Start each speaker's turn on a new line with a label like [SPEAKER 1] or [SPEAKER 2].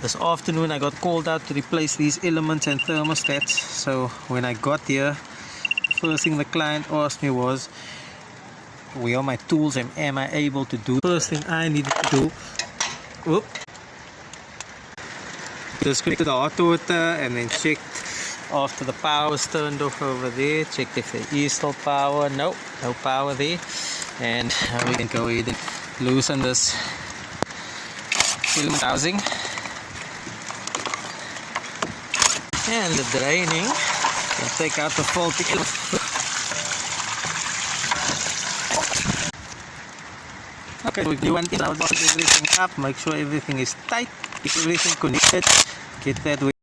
[SPEAKER 1] This afternoon I got called out to replace these elements and thermostats. So when I got here, first thing the client asked me was, where are my tools and am I able to do? First thing I needed to do, disconnect the hot water and then checked after the power was turned off over there. Checked if there is still power. No power there. And we can go ahead and loosen this element housing. And the draining. We'll take out the faulty element. Okay, we do one thing, I'll box everything up, make sure everything is tight, keep everything connected, get that way.